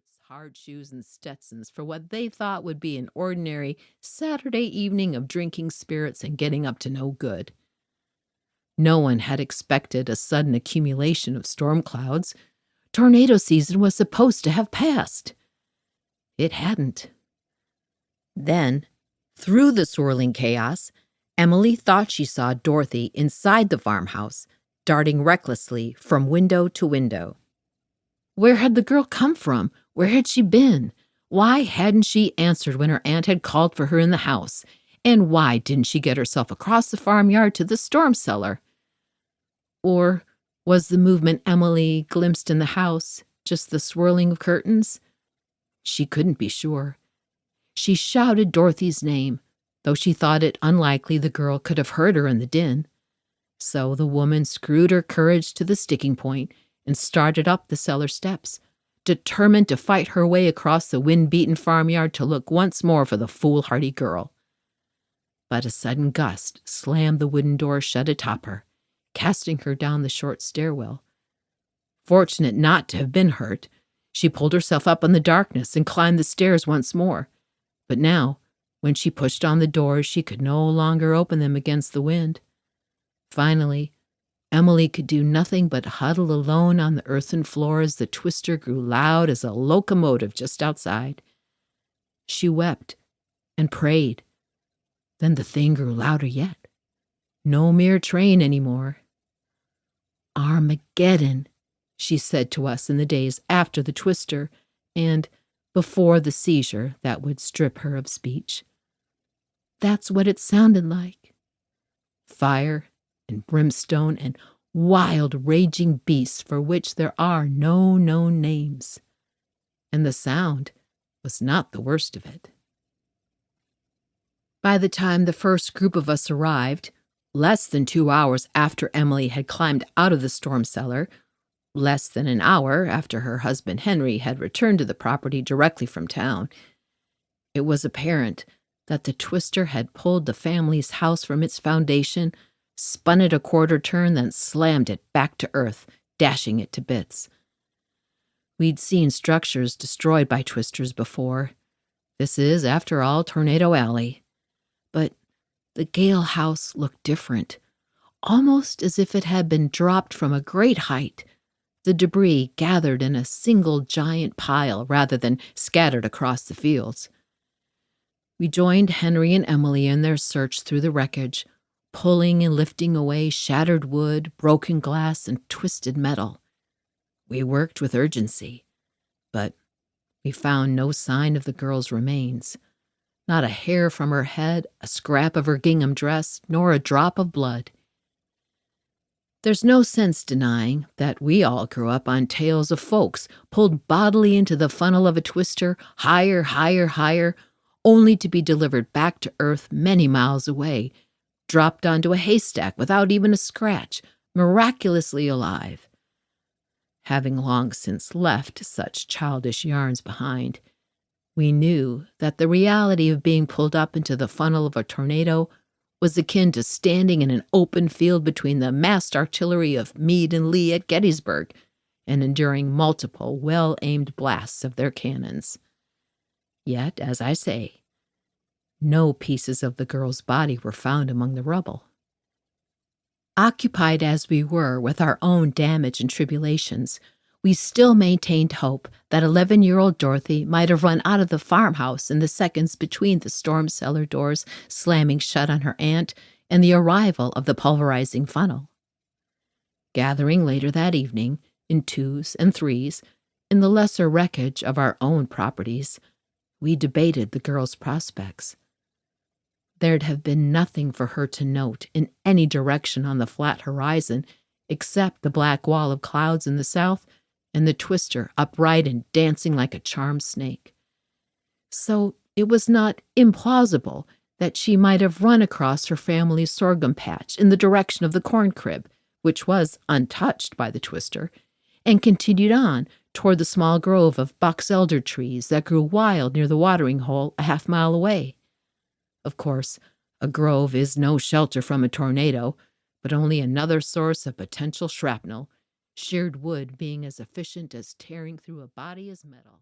coats, hard shoes, and Stetsons for what they thought would be an ordinary Saturday evening of drinking spirits and getting up to no good. No one had expected a sudden accumulation of storm clouds. Tornado season was supposed to have passed. It hadn't. Then, through the swirling chaos, Emily thought she saw Dorothy inside the farmhouse, darting recklessly from window to window. Where had the girl come from? Where had she been? Why hadn't she answered when her aunt had called for her in the house? And why didn't she get herself across the farmyard to the storm cellar? Or was the movement Emily glimpsed in the house just the swirling of curtains? She couldn't be sure. She shouted Dorothy's name, though she thought it unlikely the girl could have heard her in the din. So the woman screwed her courage to the sticking point and started up the cellar steps, determined to fight her way across the wind-beaten farmyard to look once more for the foolhardy girl. But a sudden gust slammed the wooden door shut atop her, casting her down the short stairwell. Fortunate not to have been hurt, she pulled herself up in the darkness and climbed the stairs once more. But now, when she pushed on the doors, she could no longer open them against the wind. Finally, Emily could do nothing but huddle alone on the earthen floor as the twister grew loud as a locomotive just outside. She wept and prayed. Then the thing grew louder yet. No mere train anymore. Armageddon, she said to us in the days after the twister and before the seizure that would strip her of speech. That's what it sounded like. Fire and brimstone and wild raging beasts for which there are no known names. And the sound was not the worst of it. By the time the first group of us arrived, less than 2 hours after Emily had climbed out of the storm cellar, less than an hour after her husband Henry had returned to the property directly from town, it was apparent that the twister had pulled the family's house from its foundation, spun it a quarter turn, then slammed it back to earth, dashing it to bits. We'd seen structures destroyed by twisters before. This is, after all, Tornado Alley. But the Gale house looked different, almost as if it had been dropped from a great height, the debris gathered in a single giant pile rather than scattered across the fields. We joined Henry and Emily in their search through the wreckage, pulling and lifting away shattered wood, broken glass, and twisted metal. We worked with urgency, but we found no sign of the girl's remains. Not a hair from her head, a scrap of her gingham dress, nor a drop of blood. There's no sense denying that we all grew up on tales of folks pulled bodily into the funnel of a twister, higher, higher, higher, only to be delivered back to earth many miles away, dropped onto a haystack without even a scratch, miraculously alive. Having long since left such childish yarns behind, we knew that the reality of being pulled up into the funnel of a tornado was akin to standing in an open field between the massed artillery of Meade and Lee at Gettysburg and enduring multiple well-aimed blasts of their cannons. Yet, as I say, no pieces of the girl's body were found among the rubble. Occupied as we were with our own damage and tribulations, we still maintained hope that 11-year-old Dorothy might have run out of the farmhouse in the seconds between the storm cellar doors slamming shut on her aunt and the arrival of the pulverizing funnel. Gathering later that evening, in 2s and 3s, in the lesser wreckage of our own properties, we debated the girl's prospects. There'd have been nothing for her to note in any direction on the flat horizon except the black wall of clouds in the south and the twister upright and dancing like a charmed snake. So it was not implausible that she might have run across her family's sorghum patch in the direction of the corn crib, which was untouched by the twister, and continued on toward the small grove of box elder trees that grew wild near the watering hole a half-mile away. Of course, a grove is no shelter from a tornado, but only another source of potential shrapnel, sheared wood being as efficient as tearing through a body as metal.